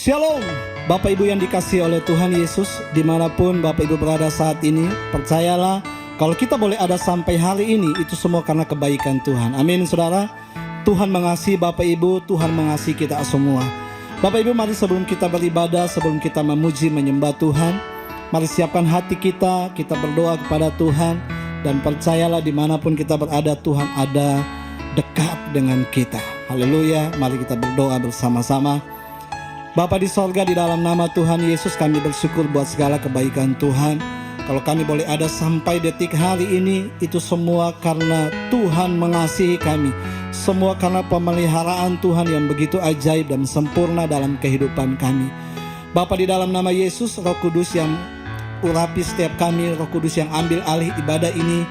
Shalom, Bapak Ibu yang dikasihi oleh Tuhan Yesus, dimanapun Bapak Ibu berada saat ini, percayalah kalau kita boleh ada sampai hari ini, itu semua karena kebaikan Tuhan. Amin saudara. Tuhan mengasihi Bapak Ibu, Tuhan mengasihi kita semua. Bapak Ibu, mari sebelum kita beribadah, sebelum kita memuji menyembah Tuhan, mari siapkan hati kita berdoa kepada Tuhan. Dan percayalah dimanapun kita berada, Tuhan ada dekat dengan kita. Haleluya, mari kita berdoa bersama-sama. Bapa di sorga, di dalam nama Tuhan Yesus kami bersyukur buat segala kebaikan Tuhan. Kalau kami boleh ada sampai detik hari ini, itu semua karena Tuhan mengasihi kami. Semua karena pemeliharaan Tuhan yang begitu ajaib dan sempurna dalam kehidupan kami. Bapa, di dalam nama Yesus, Roh Kudus yang urapi setiap kami, Roh Kudus yang ambil alih ibadah ini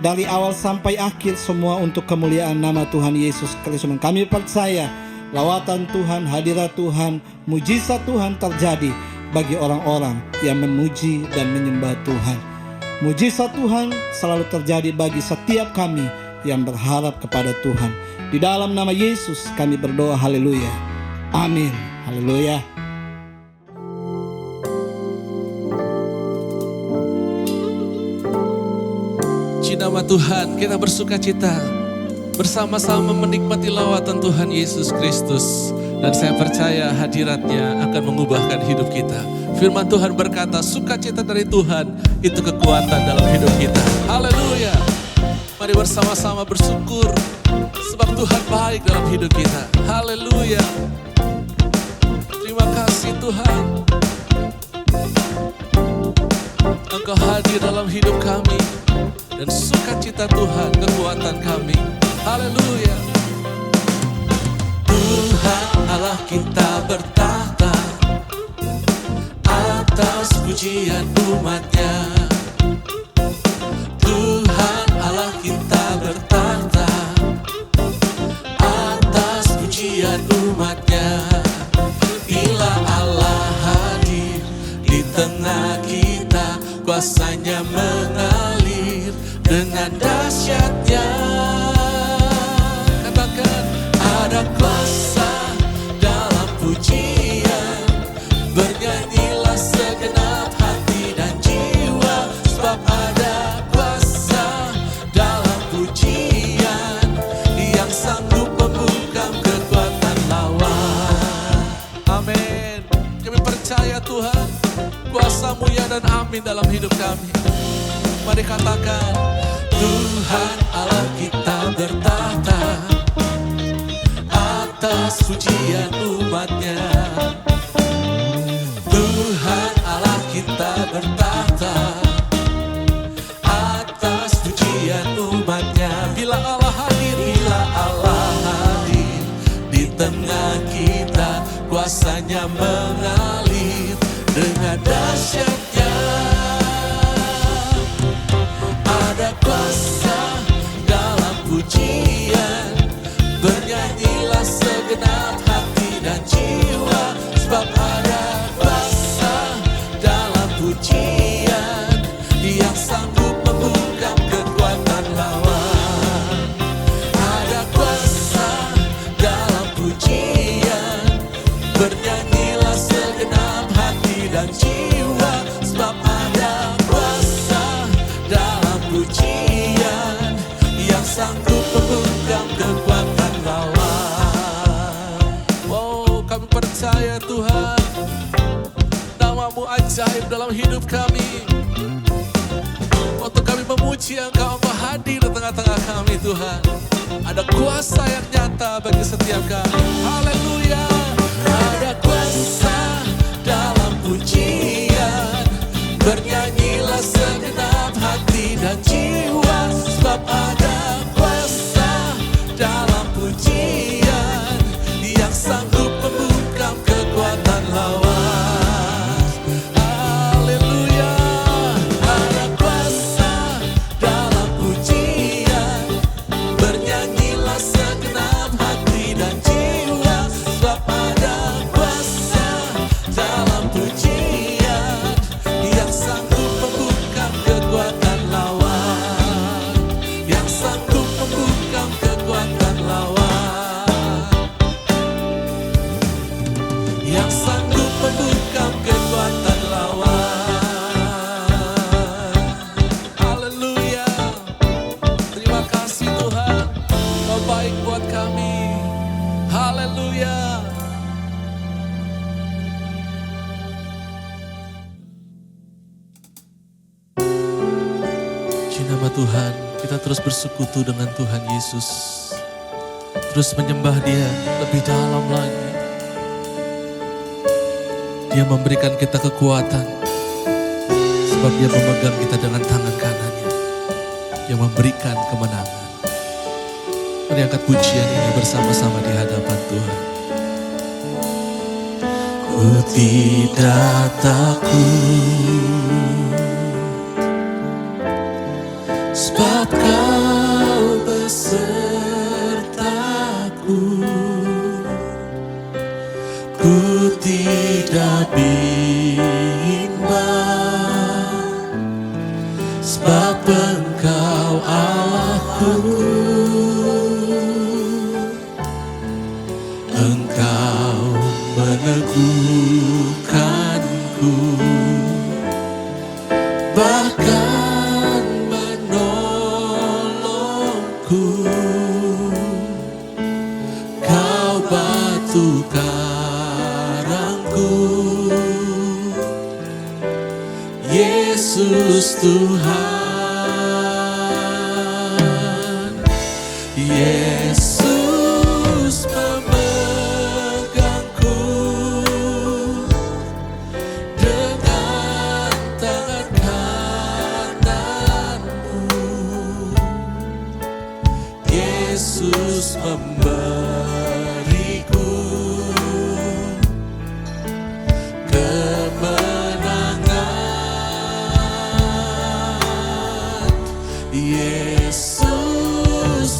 dari awal sampai akhir, semua untuk kemuliaan nama Tuhan Yesus Kristus. Kami percaya lawatan Tuhan, hadirat Tuhan, mujizat Tuhan terjadi bagi orang-orang yang memuji dan menyembah Tuhan. Mujizat Tuhan selalu terjadi bagi setiap kami yang berharap kepada Tuhan. Di dalam nama Yesus kami berdoa, haleluya, amin, haleluya. Puji nama Tuhan, kita bersuka cita bersama-sama menikmati lawatan Tuhan Yesus Kristus. Dan saya percaya hadiratnya akan mengubahkan hidup kita. Firman Tuhan berkata, sukacita dari Tuhan itu kekuatan dalam hidup kita. Haleluya. Mari bersama-sama bersyukur sebab Tuhan baik dalam hidup kita. Haleluya. Terima kasih Tuhan, Engkau hadir dalam hidup kami. Dan sukacita Tuhan kekuatan kami. Haleluya. Tuhan Allah kita bertahta atas pujian umatnya. Tuhan Allah kita bertahta atas pujian umatnya. Bila Allah hadir di tengah kita, kuasanya mengalir dengan dahsyatnya. Katakan, ada kuasa dalam pujian. Bernyanyilah segenap hati dan jiwa, sebab ada kuasa dalam pujian yang sanggup membungkam kekuatan lawan. Amin. Kami percaya Tuhan, kuasa-Mu ya dan amin dalam hidup kami. Mari katakan, Tuhan Allah kita bertahta atas pujian umatnya. Tuhan Allah kita bertahta atas pujian umatnya. Bila Allah hadir di tengah kita, kuasanya mengalir dengan dahsyatnya. Ada kuasa dalam pujian. Bernyanyilah segenap hati dan jiwa, sebab ada kuasa dalam pujian yang sanggup membungkam kekuatan lawan. Ada kuasa dalam pujian. Bernyanyilah segenap hati dan jiwa, sebab ada kuasa dalam pujian yang sanggup membungkam kekuatan lawan. Oh, kami percaya Tuhan, nama-Mu ajaib dalam hidup kami. Waktu kami memuji Engkau, Engkau hadir di tengah-tengah kami Tuhan. Ada kuasa yang nyata bagi setiap kami. Haleluya. Ada kuasa dalam pujian. Bernyanyilah segenap hati dan jiwa, sebab ada kuasa dalam pujian yang sanggup membungkam kekuatan lawan. Haleluya. Ada kuasa dalam pujian. Bernyanyilah segenap hati dan jiwa, sebab ada kuasa nama Tuhan, kita terus bersekutu dengan Tuhan Yesus. Terus menyembah Dia lebih dalam lagi. Dia memberikan kita kekuatan, sebab Dia memegang kita dengan tangan kanannya. Dia memberikan kemenangan. Mari angkat pujian ini bersama-sama di hadapan Tuhan. Ku tidak takut, sebab Kau besertaku. Ku tidak bimbang, sebab Engkau Allahku. Engkau meneguhkanku, bahkan menolongku. Kau batu karangku, Yesus Tuhan. Yesus memegangku dengan tangan kananmu. Yesus memberiku kemenangan. Yesus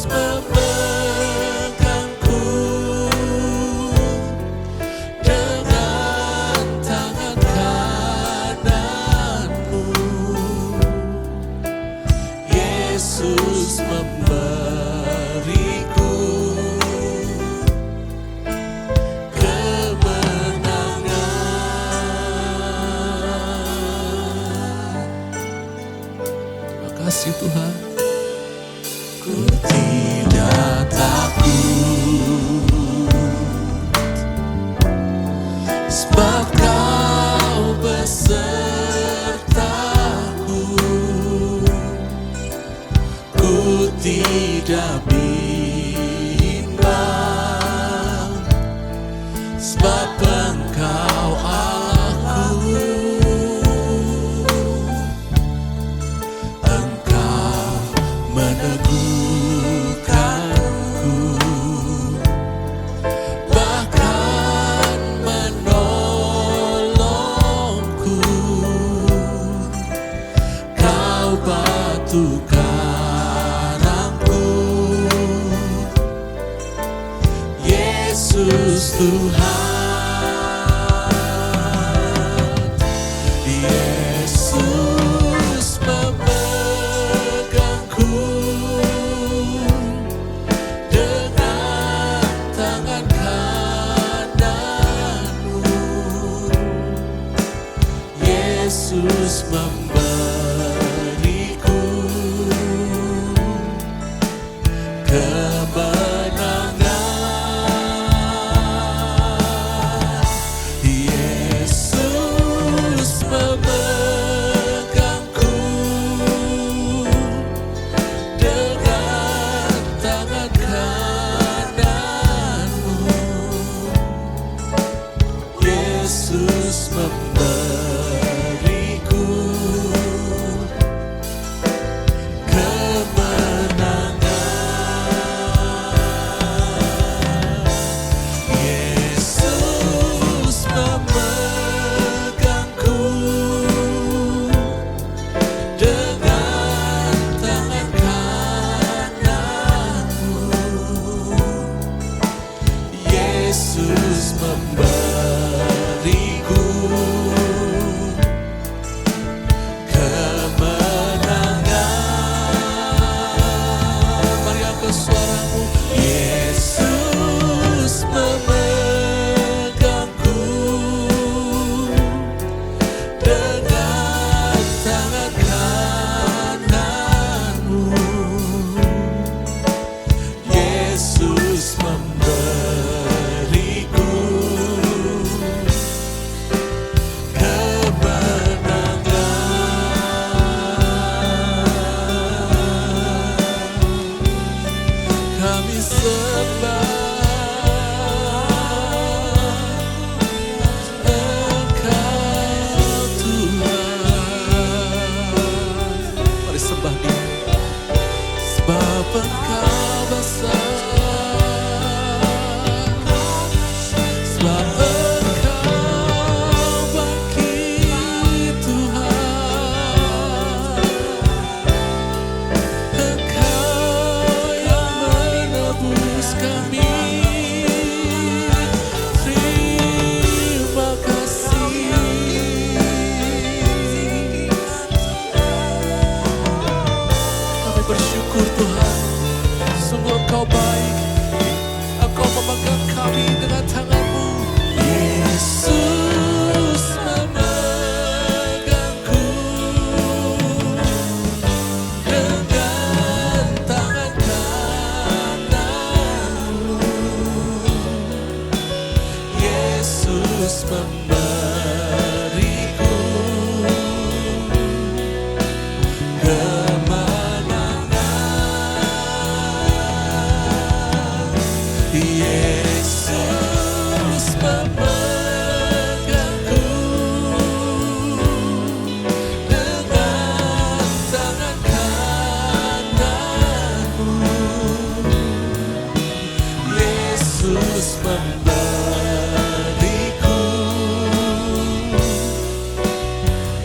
memegangku dengan tangan kananmu. Yesus memberiku kemenangan. Terima kasih Tuhan. Ku tidak takut, sebab Kau besertaku. Ku tidak bimbang, sebab Engkau Allahku. Engkau meneguhkanku, bahkan menolongku. Kau batu karangku, Yesus Tuhan. Yesus memegangku dengan tangan kananmu. Yesus memberiku kemenangan. Yesus memegangku dengan tangan kananmu. Yesus memberiku kemenangan. Yesus memegangku dengan tangan kananmu. Yesus memberiku kemenangan. Mari angkat suaramu. Yesus memegangku dengan tangan kananmu. Yesus memberiku kemenangan. sembah Engkau Tuhan. Mari sembah Dia, sebab Engkau besar, sebab Engkau bangkit Tuhan. Engkau yang menebus kami. Terima kasih. Kami bersyukur Tuhan, sungguh Engkau baik. Engkau memegang kami dengan tangan-Mu. Yesus memegangku dengan tangan kanan-Mu. Yesus memberiku kemenangan. Yesus memegangku dengan tangan kanan-Mu. Yesus memberiku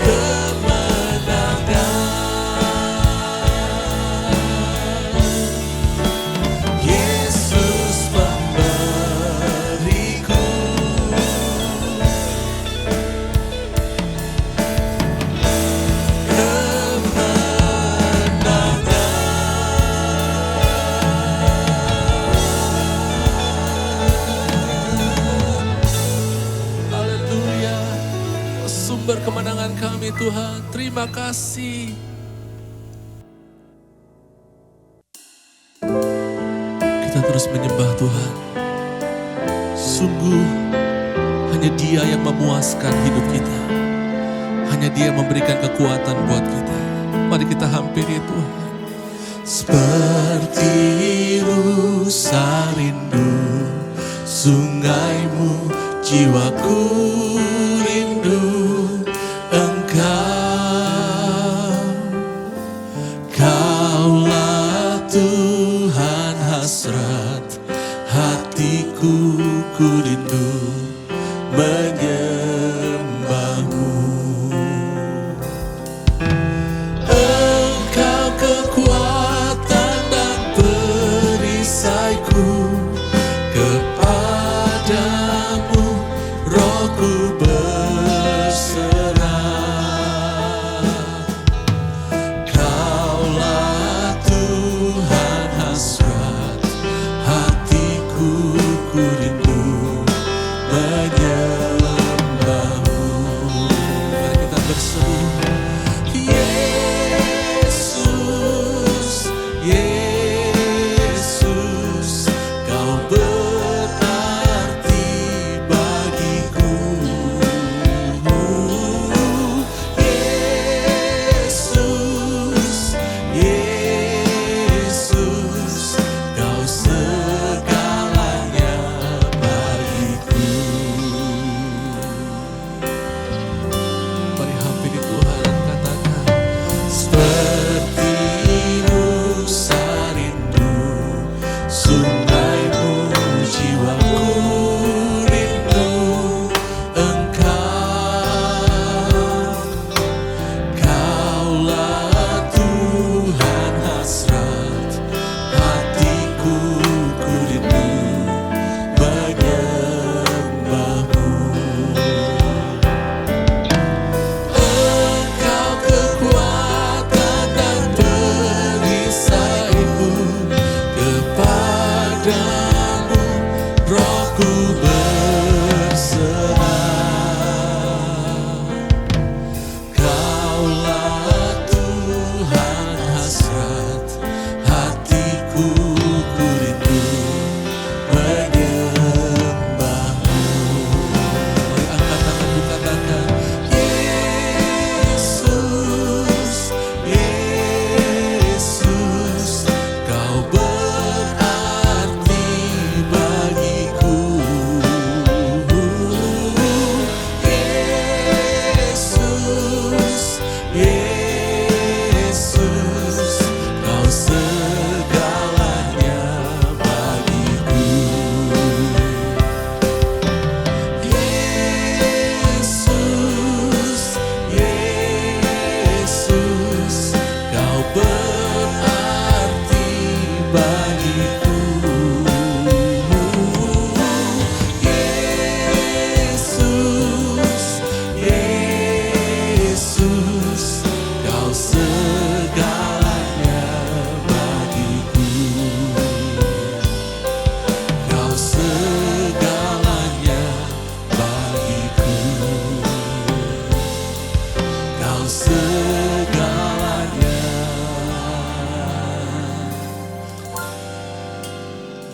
kemenangan. Yesus memberiku kemenangan. Haleluya. Sumber kemenangan kami Tuhan, terima kasih. Kita terus menyembah Tuhan. Sungguh hanya Dia yang memuaskan hidup kita. Hanya Dia yang memberikan kekuatan buat kita. Mari kita hampiri Tuhan. Seperti rusa rindu sungaimu, jiwaku rindu Engkau. Kaulah Tuhan hasrat hatiku, ku rindu menyembah-Mu. Engkau kekuatan dan perisaiku, kepadamu rohku berserah. Kaulah Tuhan hasrat hatiku, ku rindu menyembah-Mu. Mari kita berseru, Yesus, Yesus, Kau berarti bagiku. Yesus, Yesus, Kau segalanya bagiku. Mari hampiri Tuhan dan katakan, seperti rusa rindu sungaimu, jiwaku rindu Engkau. Kaulah Tuhan hasrat hatiku, ku rindu menyembah-Mu. Engkau kekuatan dan perisaiku, kepadamu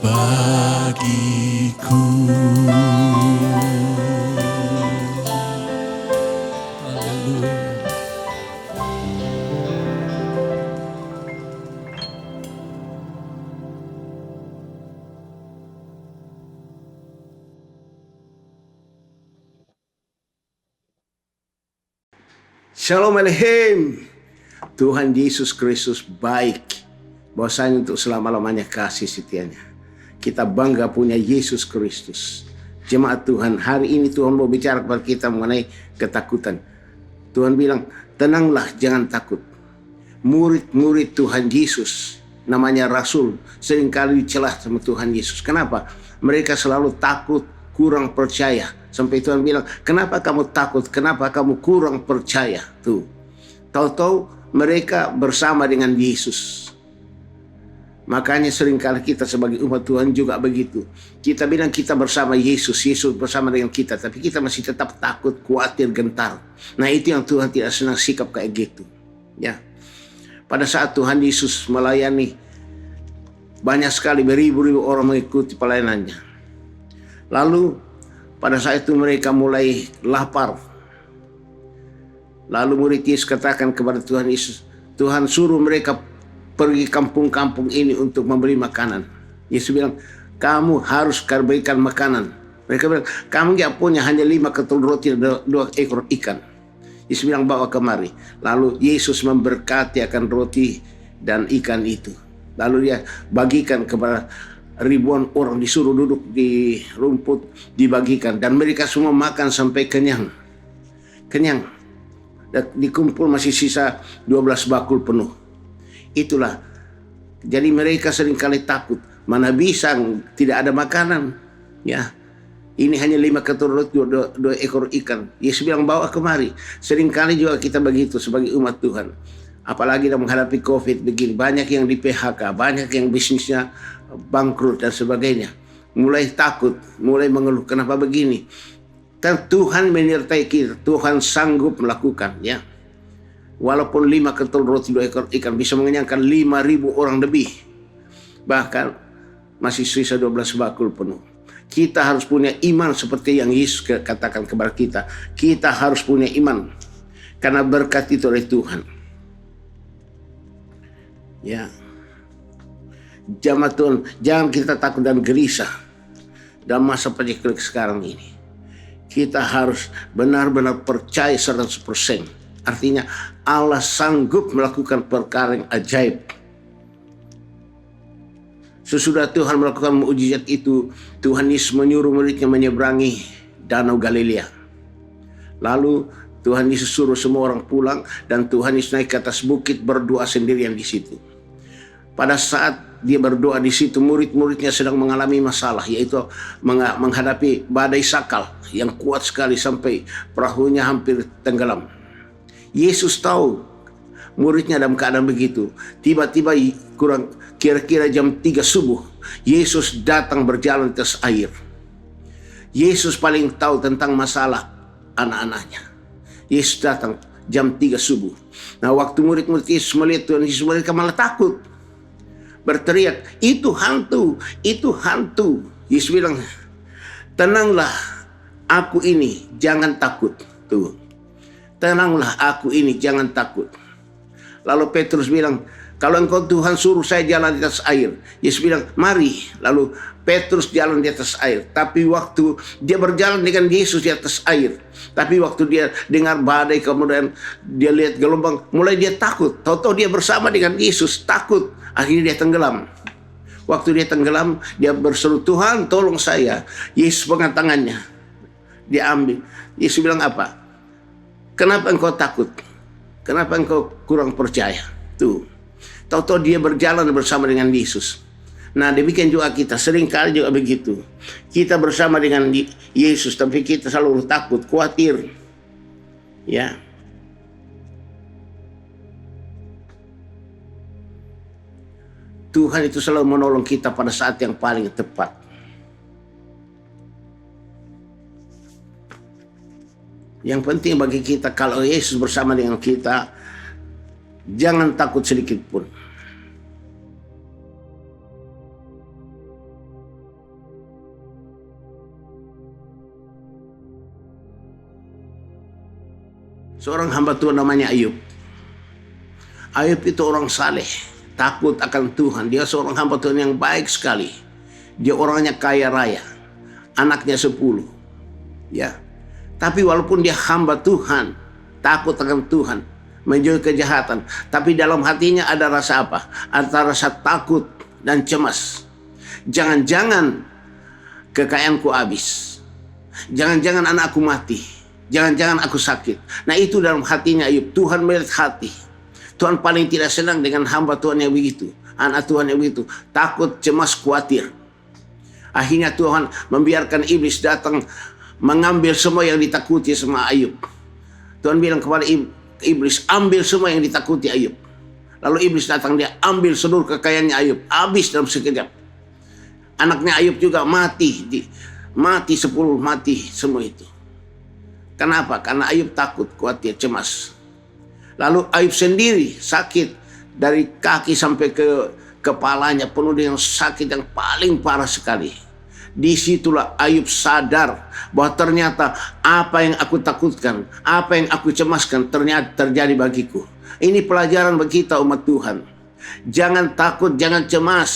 bagiku. Haleluya. Shalom Aleichem. Tuhan Yesus Kristus baik. Bahwasanya untuk selama-lamanya kasih setianya. Kita bangga punya Yesus Kristus. Jemaat Tuhan, hari ini Tuhan mau bicara kepada kita mengenai ketakutan. Tuhan bilang, tenanglah, jangan takut. Murid-murid Tuhan Yesus, namanya Rasul, seringkali dicelah sama Tuhan Yesus. Kenapa? Mereka selalu takut, kurang percaya. Sampai Tuhan bilang, kenapa kamu takut? Kenapa kamu kurang percaya? Tuh. Tahu-tahu mereka bersama dengan Yesus. Makanya seringkali kita sebagai umat Tuhan juga begitu. Kita bilang kita bersama Yesus, Yesus bersama dengan kita. Tapi kita masih tetap takut, khawatir, gentar. Nah itu yang Tuhan tidak senang sikap kayak gitu. Ya. Pada saat Tuhan Yesus melayani, banyak sekali beribu-ribu orang mengikuti pelayanannya. Lalu pada saat itu mereka mulai lapar. Lalu murid Yesus katakan kepada Tuhan Yesus, Tuhan suruh mereka pergi kampung-kampung ini untuk membeli makanan. Yesus bilang, kamu harus berikan makanan. Mereka bilang, kamu tidak punya hanya 5 ketul roti dan 2 ekor ikan. Yesus bilang, bawa kemari. Lalu Yesus memberkati akan roti dan ikan itu. Lalu dia bagikan kepada ribuan orang, disuruh duduk di rumput, dibagikan. Dan mereka semua makan sampai kenyang. Kenyang. Dan dikumpul masih sisa 12 bakul penuh. Itulah. Jadi mereka seringkali takut. Mana bisa tidak ada makanan. Ya. Ini hanya 5 ketul roti, 2 ekor ikan. Yesus bilang bawa kemari. Seringkali juga kita begitu sebagai umat Tuhan. Apalagi dalam menghadapi COVID begini. Banyak yang di PHK. Banyak yang bisnisnya bangkrut dan sebagainya. Mulai takut. Mulai mengeluh. Kenapa begini? Dan Tuhan menyertai kita. Tuhan sanggup melakukan. Ya. Walaupun 5 ketul roti 2 ekor ikan bisa mengenyangkan 5.000 orang lebih. Bahkan masih sisa 12 bakul penuh. Kita harus punya iman seperti yang Yesus katakan kepada kita. Kita harus punya iman. Karena berkat itu oleh Tuhan. Ya. Jamaah Tuhan, jangan kita takut dan gelisah dalam masa penyakit sekarang ini. Kita harus benar-benar percaya 100%. Artinya Allah sanggup melakukan perkara yang ajaib. Sesudah Tuhan melakukan mukjizat itu, Tuhan Yesus menyuruh muridnya menyeberangi Danau Galilea. Lalu Tuhan Yesus suruh semua orang pulang dan Tuhan Yesus naik ke atas bukit berdoa sendirian di situ. Pada saat dia berdoa di situ, murid-muridnya sedang mengalami masalah, yaitu menghadapi badai sakal yang kuat sekali sampai perahunya hampir tenggelam. Yesus tahu muridnya dalam keadaan begitu. Tiba-tiba kira-kira jam 3 subuh, Yesus datang berjalan di atas air. Yesus paling tahu tentang masalah anak-anaknya. Yesus datang jam 3 subuh. Nah, waktu murid-murid Yesus melihat Tuhan Yesus, mereka malah takut. Berteriak, itu hantu, itu hantu. Yesus bilang, tenanglah, aku ini, jangan takut. Tuh. Tenanglah, aku ini, jangan takut. Lalu Petrus bilang, kalau engkau Tuhan suruh saya jalan di atas air. Yesus bilang, mari. Lalu Petrus jalan di atas air. Tapi waktu dia berjalan dengan Yesus di atas air. Tapi waktu dia dengar badai, kemudian dia lihat gelombang, mulai dia takut. Tahu-tahu dia bersama dengan Yesus, takut. Akhirnya dia tenggelam. Waktu dia tenggelam, dia berseru, Tuhan tolong saya. Yesus pegang tangannya. Dia ambil. Yesus bilang apa? Kenapa engkau takut? Kenapa engkau kurang percaya? Tuh. Tahu-tahu dia berjalan bersama dengan Yesus. Nah, demikian juga kita. Seringkali juga begitu. Kita bersama dengan Yesus, tapi kita selalu takut, khawatir. Ya. Tuhan itu selalu menolong kita pada saat yang paling tepat. Yang penting bagi kita, kalau Yesus bersama dengan kita, jangan takut sedikit pun. Seorang hamba Tuhan namanya Ayub. Ayub itu orang saleh, takut akan Tuhan. Dia seorang hamba Tuhan yang baik sekali. Dia orangnya kaya raya, anaknya 10. Ya. Tapi walaupun dia hamba Tuhan, takut akan Tuhan, menjauhi kejahatan, tapi dalam hatinya ada rasa apa? Ada rasa takut dan cemas. Jangan-jangan kekayaanku habis. Jangan-jangan anakku mati. Jangan-jangan aku sakit. Nah, itu dalam hatinya Ayub. Tuhan melihat hati. Tuhan paling tidak senang dengan hamba Tuhan yang begitu. Anak Tuhan yang begitu. Takut, cemas, khawatir. Akhirnya Tuhan membiarkan iblis datang mengambil semua yang ditakuti sama Ayub. Tuhan bilang kepada iblis, ambil semua yang ditakuti Ayub. Lalu iblis datang, dia ambil seluruh kekayaannya Ayub. Habis dalam sekejap. Anaknya Ayub juga mati. Mati 10, mati semua itu. Kenapa? Karena Ayub takut, khawatir, cemas. Lalu Ayub sendiri sakit. Dari kaki sampai ke kepalanya penuh dengan sakit yang paling parah sekali. Disitulah Ayub sadar bahwa ternyata apa yang aku takutkan, apa yang aku cemaskan ternyata terjadi bagiku. Ini pelajaran bagi kita umat Tuhan. Jangan takut, jangan cemas.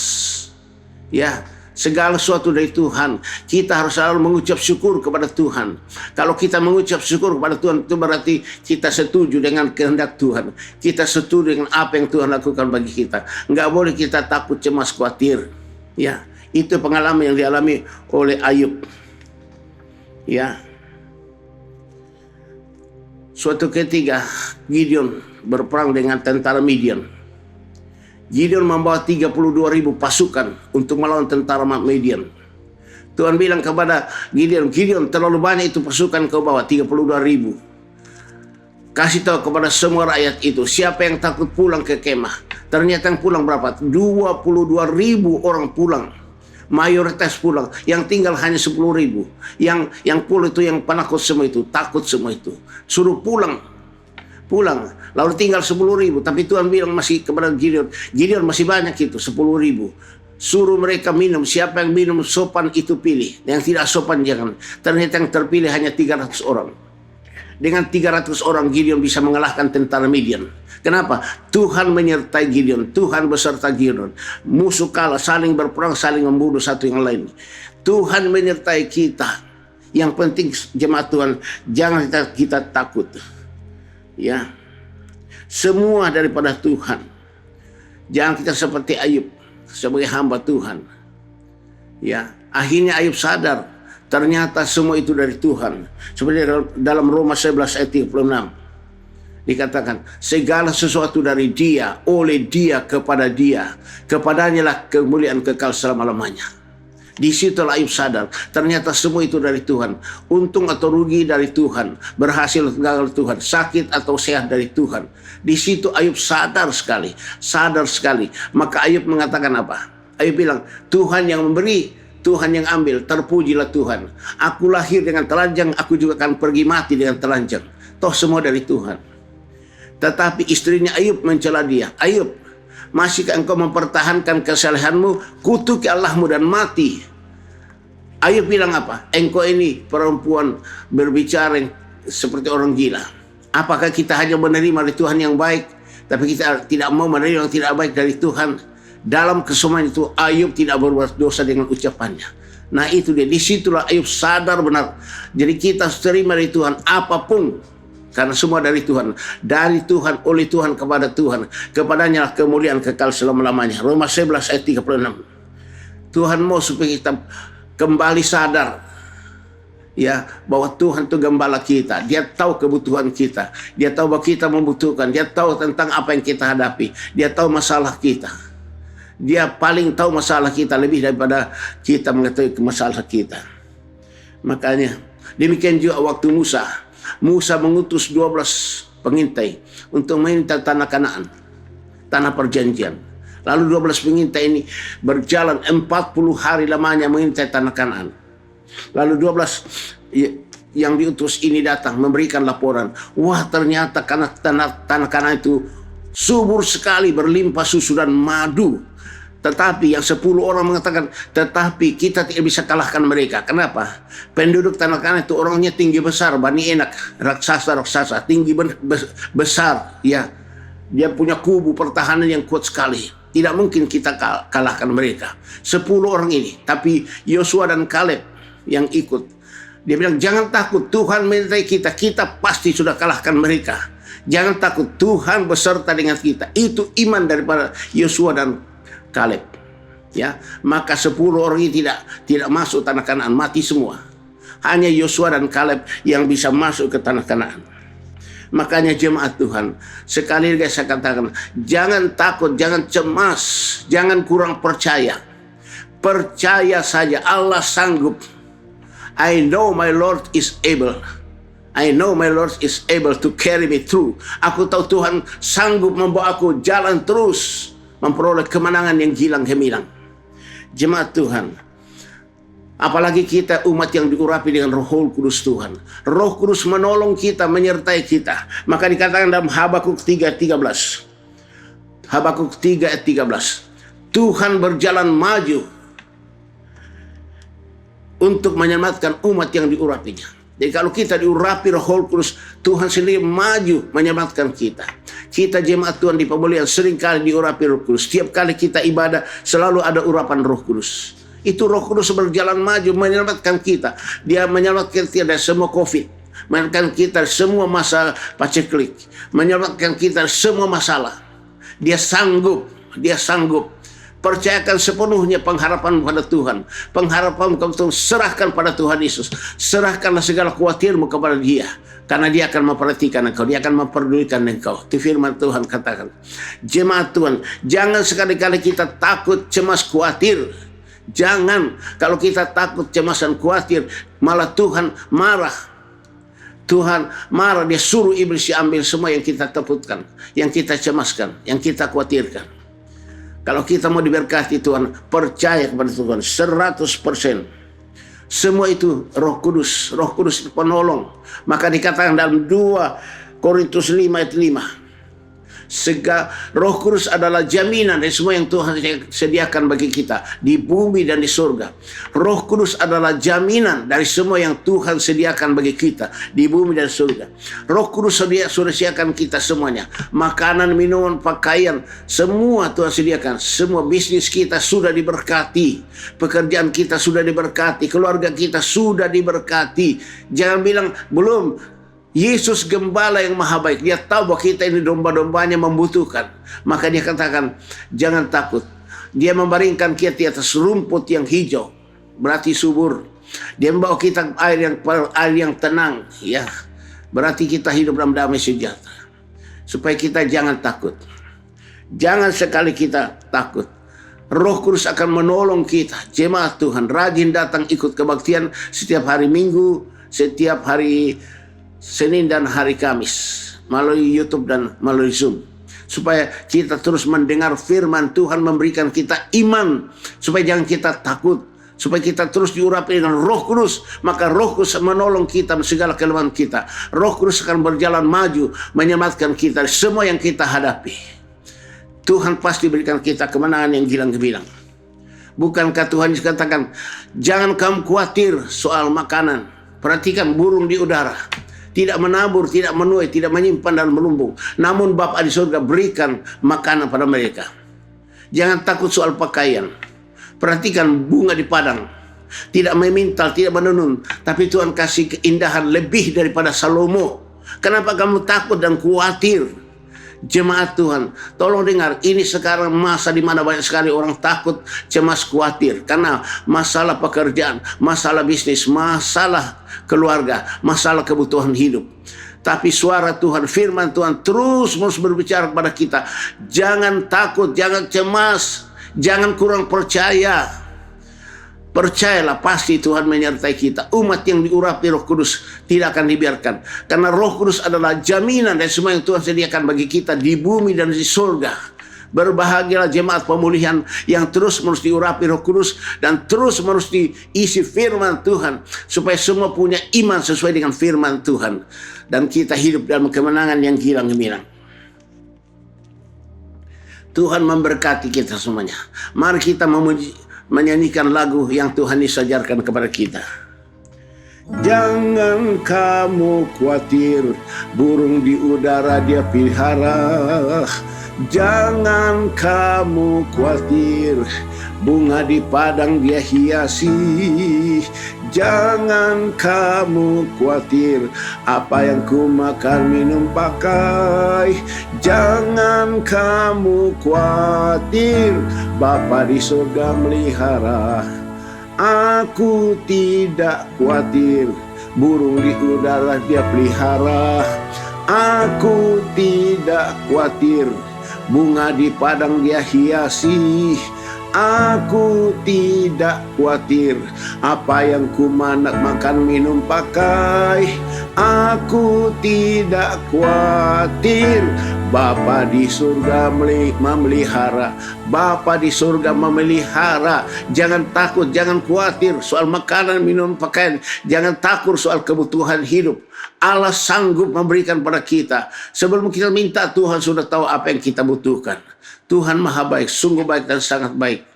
Ya, segala sesuatu dari Tuhan. Kita harus selalu mengucap syukur kepada Tuhan. Kalau kita mengucap syukur kepada Tuhan, itu berarti kita setuju dengan kehendak Tuhan. Kita setuju dengan apa yang Tuhan lakukan bagi kita. Nggak boleh kita takut, cemas, khawatir. Ya, itu pengalaman yang dialami oleh Ayub. Ya. Suatu ketika Gideon berperang dengan tentara Midian. Gideon membawa 32.000 pasukan untuk melawan tentara Midian. Tuhan bilang kepada Gideon, Gideon, terlalu banyak itu pasukan kau bawa, 32.000. Kasih tahu kepada semua rakyat itu, siapa yang takut pulang ke kemah. Ternyata yang pulang berapa? 22.000 orang pulang. Mayoritas pulang, yang tinggal hanya 10.000. Yang pulang itu yang penakut semua itu, takut semua itu. Suruh pulang. Lalu tinggal 10.000. Tapi Tuhan bilang masih kepada Gideon, Gideon masih banyak itu, 10.000. Suruh mereka minum. Siapa yang minum sopan itu pilih. Yang tidak sopan jangan. Ternyata yang terpilih hanya 300 orang. Dengan 300 orang Gideon bisa mengalahkan tentara Midian. Kenapa? Tuhan menyertai Gideon. Tuhan beserta Gideon. Musuh kalah, saling berperang, saling membunuh satu yang lain. Tuhan menyertai kita. Yang penting jemaat Tuhan, jangan kita takut. Ya, semua daripada Tuhan. Jangan kita seperti Ayub sebagai hamba Tuhan. Ya, akhirnya Ayub sadar ternyata semua itu dari Tuhan. Seperti dalam Roma 11 ayat 36 dikatakan, segala sesuatu dari Dia, oleh Dia, kepada Dia, kepadanya lah kemuliaan kekal selama-lamanya. Di situlah Ayub sadar, ternyata semua itu dari Tuhan. Untung atau rugi dari Tuhan, berhasil atau gagal Tuhan, sakit atau sehat dari Tuhan. Di situ Ayub sadar sekali. Maka Ayub mengatakan apa? Ayub bilang, Tuhan yang memberi, Tuhan yang ambil, terpujilah Tuhan. Aku lahir dengan telanjang, aku juga akan pergi mati dengan telanjang. Toh semua dari Tuhan. Tetapi istrinya Ayub mencela dia. Ayub, masihkah engkau mempertahankan kesalehanmu? Kutuki Allahmu dan mati. Ayub bilang apa? Engkau ini perempuan berbicara seperti orang gila. Apakah kita hanya menerima dari Tuhan yang baik, tapi kita tidak mau menerima yang tidak baik dari Tuhan? Dalam kesemuanya itu Ayub tidak berbuat dosa dengan ucapannya. Nah itu dia. Disitulah Ayub sadar benar. Jadi kita harus terima dari Tuhan apapun. Karena semua dari Tuhan. Dari Tuhan, oleh Tuhan, kepada Tuhan. Kepadanya kemuliaan kekal selama-lamanya. Roma 11 ayat 36. Tuhan mau supaya kita kembali sadar. Ya, bahwa Tuhan itu gembala kita. Dia tahu kebutuhan kita. Dia tahu bahwa kita membutuhkan. Dia tahu tentang apa yang kita hadapi. Dia tahu masalah kita. Dia paling tahu masalah kita lebih daripada kita mengetahui masalah kita. Makanya demikian juga waktu Musa mengutus 12 pengintai untuk meminta tanah Kanaan, tanah perjanjian. Lalu 12 pengintai ini berjalan 40 hari lamanya mengintai tanah Kanaan. Lalu 12 yang diutus ini datang memberikan laporan. Wah, ternyata tanah Kanaan itu subur sekali, berlimpah susu dan madu. Tetapi yang 10 orang mengatakan, tetapi kita tidak bisa kalahkan mereka. Kenapa? Penduduk tanah Kanaan itu orangnya tinggi besar, Bani Enak, raksasa, tinggi besar. Ya, dia punya kubu pertahanan yang kuat sekali. Tidak mungkin kita kalahkan mereka. 10 orang ini. Tapi Yosua dan Kaleb yang ikut, dia bilang, jangan takut, Tuhan menyertai kita. Kita pasti sudah kalahkan mereka. Jangan takut, Tuhan beserta dengan kita. Itu iman daripada Yosua dan Kaleb. Ya, maka 10 orang ini tidak masuk tanah Kanaan, mati semua. Hanya Yosua dan Kaleb yang bisa masuk ke tanah Kanaan. Makanya jemaat Tuhan, sekali lagi saya katakan, jangan takut, jangan cemas, jangan kurang percaya. Percaya saja, Allah sanggup. I know my Lord is able. I know my Lord is able to carry me through. Aku tahu Tuhan sanggup membawa aku jalan terus, memperoleh kemenangan yang gilang gemilang. Jemaat Tuhan, apalagi kita umat yang diurapi dengan Roh Kudus Tuhan. Roh Kudus menolong kita, menyertai kita. Maka dikatakan dalam Habakuk 3:13. Habakuk 3:13. Tuhan berjalan maju untuk menyelamatkan umat yang diurapinya. Jadi kalau kita diurapi Roh Kudus, Tuhan sendiri maju menyelamatkan kita. Kita jemaat Tuhan di pemulihan sering kali diurapi Roh Kudus. Setiap kali kita ibadah selalu ada urapan Roh Kudus. Itu Roh Kudus berjalan maju menyelamatkan kita. Dia menyelamatkan kita dari semua COVID, menyelamatkan kita dari semua masalah paceklik, menyelamatkan kita dari semua masalah. Dia sanggup, dia sanggup. Percayakan sepenuhnya pengharapan pada Tuhan. Pengharapan kamu serahkan pada Tuhan Yesus. Serahkanlah segala khawatirmu kepada Dia. Karena Dia akan memperhatikan engkau. Dia akan memperdulikan engkau. Itu firman Tuhan katakan. Jemaat Tuhan, jangan sekali-kali kita takut, cemas, khawatir. Jangan. Kalau kita takut, cemas, dan khawatir, malah Tuhan marah. Tuhan marah. Dia suruh iblis ambil semua yang kita takutkan, yang kita cemaskan, yang kita khawatirkan. Kalau kita mau diberkati Tuhan, percaya kepada Tuhan 100%. Semua itu Roh Kudus itu penolong. Maka dikatakan dalam 2 Korintus 5:5. Roh Kudus adalah jaminan dari semua yang Tuhan sediakan bagi kita di bumi dan di surga. Roh Kudus adalah jaminan dari semua yang Tuhan sediakan bagi kita di bumi dan surga. Roh Kudus sudah sediakan kita semuanya. Makanan, minuman, pakaian, semua Tuhan sediakan. Semua bisnis kita sudah diberkati. Pekerjaan kita sudah diberkati. Keluarga kita sudah diberkati. Jangan bilang belum. Yesus gembala yang maha baik. Dia tahu bahwa kita ini domba-dombanya membutuhkan. Maka dia katakan, jangan takut. Dia membaringkan kita di atas rumput yang hijau. Berarti subur. Dia membawa kita air yang tenang. Ya, berarti kita hidup dalam damai sejahtera. Supaya kita jangan takut. Jangan sekali kita takut. Roh Kudus akan menolong kita. Jemaat Tuhan, rajin datang ikut kebaktian setiap hari Minggu, setiap hari Senin dan hari Kamis, melalui YouTube dan melalui Zoom. Supaya kita terus mendengar firman Tuhan, memberikan kita iman. Supaya jangan kita takut. Supaya kita terus diurapi dengan Roh Kudus. Maka Roh Kudus menolong kita segala kelemahan kita. Roh Kudus akan berjalan maju, menyelamatkan kita dari semua yang kita hadapi. Tuhan pasti berikan kita kemenangan yang gilang gemilang. Bukankah Tuhan katakan, jangan kamu khawatir soal makanan. Perhatikan burung di udara. Tidak menabur, tidak menuai, tidak menyimpan dan melumbung. Namun Bapa di surga berikan makanan pada mereka. Jangan takut soal pakaian. Perhatikan bunga di padang. Tidak memintal, tidak menenun. Tapi Tuhan kasih keindahan lebih daripada Salomo. Kenapa kamu takut dan khawatir? Jemaat Tuhan, tolong dengar, ini sekarang masa di mana banyak sekali orang takut, cemas, khawatir karena masalah pekerjaan, masalah bisnis, masalah keluarga, masalah kebutuhan hidup. Tapi suara Tuhan, firman Tuhan terus berbicara kepada kita. Jangan takut, jangan cemas, jangan kurang percaya. Percayalah, pasti Tuhan menyertai kita. Umat yang diurapi Roh Kudus tidak akan dibiarkan. Karena Roh Kudus adalah jaminan dari semua yang Tuhan sediakan bagi kita di bumi dan di surga. Berbahagialah jemaat pemulihan yang terus menerus diurapi Roh Kudus dan terus menerus diisi firman Tuhan. Supaya semua punya iman sesuai dengan firman Tuhan. Dan kita hidup dalam kemenangan yang gilang gemilang. Tuhan memberkati kita semuanya. Mari kita menyanyikan lagu yang Tuhan Yesus ajarkan kepada kita. Jangan kamu khawatir, burung di udara dia pelihara. Jangan kamu khawatir, bunga di padang dia hiasi. Jangan kamu khawatir, apa yang ku makan minum pakai. Jangan kamu khawatir, Bapa di surga melihara. Aku tidak khawatir, burung di udara dia pelihara. Aku tidak khawatir, bunga di padang dia hiasi. Aku tidak khawatir, apa yang ku makan minum pakai. Aku tidak khawatir, Bapa di surga memelihara. Bapa di surga memelihara. Jangan takut, jangan khawatir soal makanan, minum, pakaian. Jangan takut soal kebutuhan hidup. Allah sanggup memberikan pada kita. Sebelum kita minta, Tuhan sudah tahu apa yang kita butuhkan. Tuhan maha baik, sungguh baik dan sangat baik.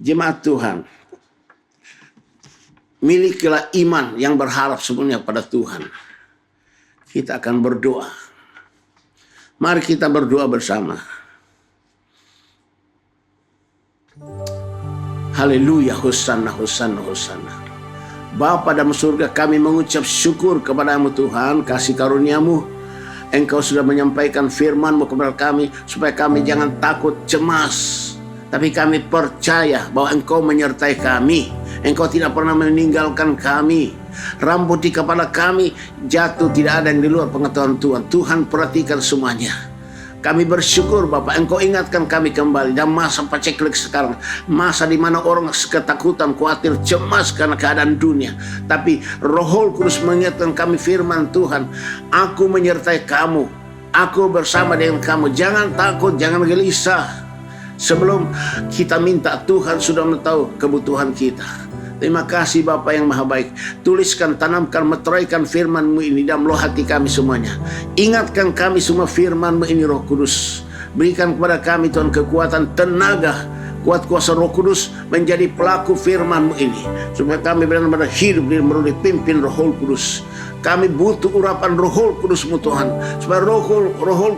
Jemaat Tuhan, milikilah iman yang berharap sepenuhnya pada Tuhan. Kita akan berdoa. Mari kita berdoa bersama. Haleluya, Hosanna, Hosanna, Hosanna. Bapa dalam surga, kami mengucap syukur kepadamu Tuhan, kasih karuniamu. Engkau sudah menyampaikan firman-Mu kepada kami, supaya kami jangan takut, cemas. Tapi kami percaya bahwa Engkau menyertai kami. Engkau tidak pernah meninggalkan kami. Rambut di kepala kami jatuh, tidak ada yang di luar pengetahuan Tuhan. Tuhan perhatikan semuanya. Kami bersyukur Bapak, Engkau ingatkan kami kembali dalam masa paceklik sekarang. Masa di mana orang ketakutan, khawatir, cemas karena keadaan dunia. Tapi Roh Kudus mengingatkan kami firman Tuhan. Aku menyertai kamu. Aku bersama dengan kamu. Jangan takut, jangan gelisah. Sebelum kita minta, Tuhan sudah mengetahui kebutuhan kita. Terima kasih Bapa yang maha baik. Tuliskan, tanamkan, meteraikan firman-Mu ini dalam loh hati kami semuanya. Ingatkan kami semua firman-Mu ini Roh Kudus. Berikan kepada kami Tuhan kekuatan, tenaga, kuat kuasa Roh Kudus menjadi pelaku firman-Mu ini. Supaya kami benar-benar hidup melalui pimpin Roh Kudus. Kami butuh urapan Roh Kudus-Mu Tuhan. Supaya Roh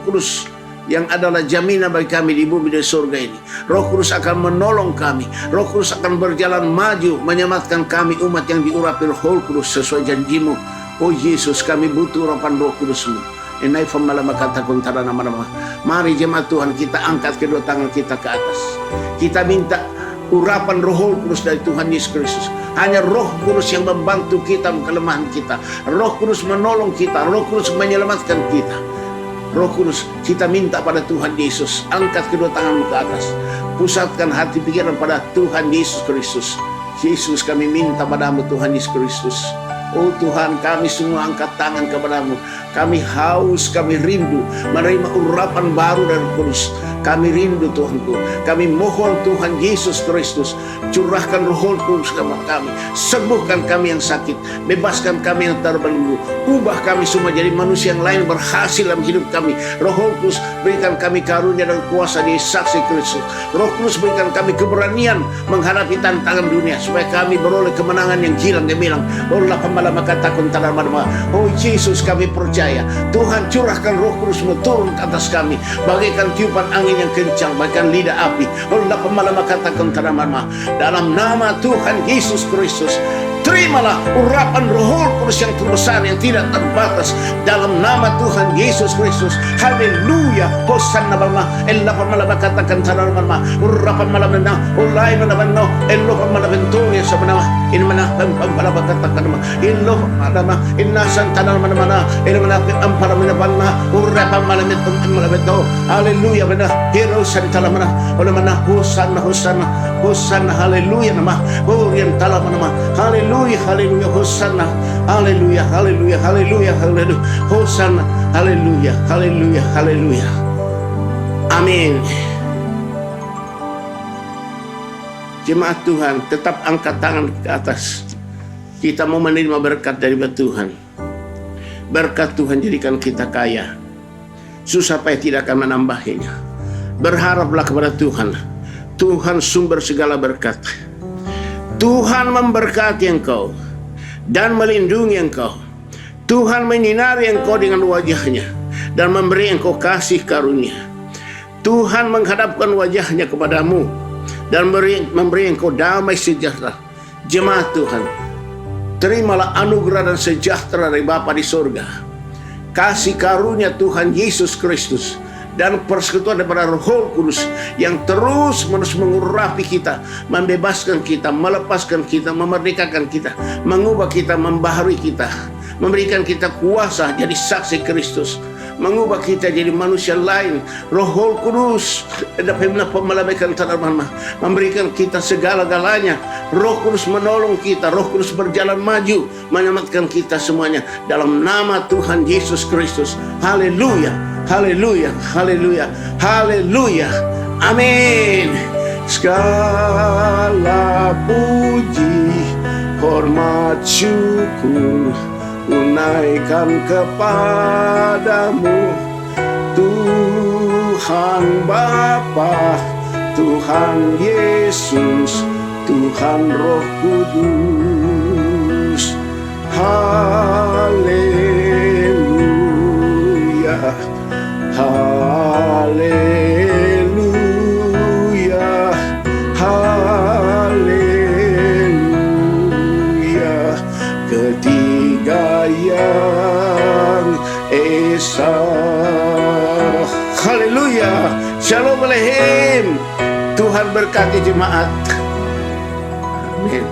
Kudus yang adalah jaminan bagi kami di bumi dan surga ini. Roh Kudus akan menolong kami. Roh Kudus akan berjalan maju menyelamatkan kami umat yang diurapi Roh Kudus sesuai janji-Mu. Oh Yesus, kami butuh urapan Roh Kudus-Mu. Enai famalama kata kuntara nama-nama. Mari jemaat Tuhan, kita angkat kedua tangan kita ke atas. Kita minta urapan Roh Kudus dari Tuhan Yesus Kristus. Hanya Roh Kudus yang membantu kita kelemahan kita. Roh Kudus menolong kita. Roh Kudus menyelamatkan kita. Roh Kudus, kita minta pada Tuhan Yesus. Angkat kedua tanganmu ke atas. Pusatkan hati pikiran pada Tuhan Yesus Kristus. Yesus, kami minta padamu Tuhan Yesus Kristus. Oh Tuhan, kami semua angkat tangan kepadamu. Kami haus, kami rindu menerima urapan baru dari Roh Kudus. Kami rindu Tuhanku. Kami mohon Tuhan Yesus Kristus, curahkan Roh Kudus kepada kami. Sembuhkan kami yang sakit. Bebaskan kami yang terbelenggu. Ubah kami semua jadi manusia yang lain berhasil dalam hidup kami. Roh Kudus, berikan kami karunia dan kuasa di saksi Kristus. Roh Kudus, berikan kami keberanian menghadapi tantangan dunia, supaya kami beroleh kemenangan yang hilang gemilang. Oh Yesus, kami percaya Tuhan, curahkan Roh Kudus-Mu turun ke atas kami bagaikan tiupan angin yang kencang, bagaikan lidah api. Dalam nama Tuhan Yesus Kristus, terimalah urapan Roh Kudus yang terbesar, yang tidak terbatas, dalam nama Tuhan Yesus Kristus. Haleluya. Hosanna balma ella pamala katakan tanah balma urapan malam nang ulai mana ello pamala bentoya sabana in mana pamala katakan illo madama inna santana mana il mana ampara mana balma urapan malam itu malam itu. Haleluya. Benar hero santala mana oleh mana hosanna hosanna hosanna. Haleluya nama yang tala mana. Haleluya, haleluya, hosanna. Haleluya, haleluya, haleluya, haleluya. Hosanna. Haleluya, haleluya, haleluya. Amin. Jemaat Tuhan, tetap angkat tangan ke atas. Kita mau menerima berkat dari Tuhan. Berkat Tuhan jadikan kita kaya. Susah payah tidak akan menambahinya. Berharaplah kepada Tuhan. Tuhan sumber segala berkat. Tuhan memberkati engkau dan melindungi engkau. Tuhan menyinari engkau dengan wajahnya dan memberi engkau kasih karunia. Tuhan menghadapkan wajahnya kepadamu dan memberi engkau damai sejahtera. Jemaat Tuhan, terimalah anugerah dan sejahtera dari Bapa di sorga, kasih karunia Tuhan Yesus Kristus, dan persekutuan daripada Roh Kudus yang terus-menerus mengurapi kita, membebaskan kita, melepaskan kita, memerdekakan kita, mengubah kita, membaharui kita, memberikan kita kuasa jadi saksi Kristus, mengubah kita jadi manusia lain. Roh Kudus dapat melambaikan tanaman, memberikan kita segala-galanya. Roh Kudus menolong kita, Roh Kudus berjalan maju, menyelamatkan kita semuanya dalam nama Tuhan Yesus Kristus. Haleluya, haleluya, haleluya, haleluya. Amin. Segala puji, hormat, syukur unaikan kepadamu, Tuhan Bapa, Tuhan Yesus, Tuhan Roh Kudus. Haleluya, haleluya, haleluya. Ketiga yang esa. Haleluya. Shalom Alehim. Tuhan berkati jemaat. Amin.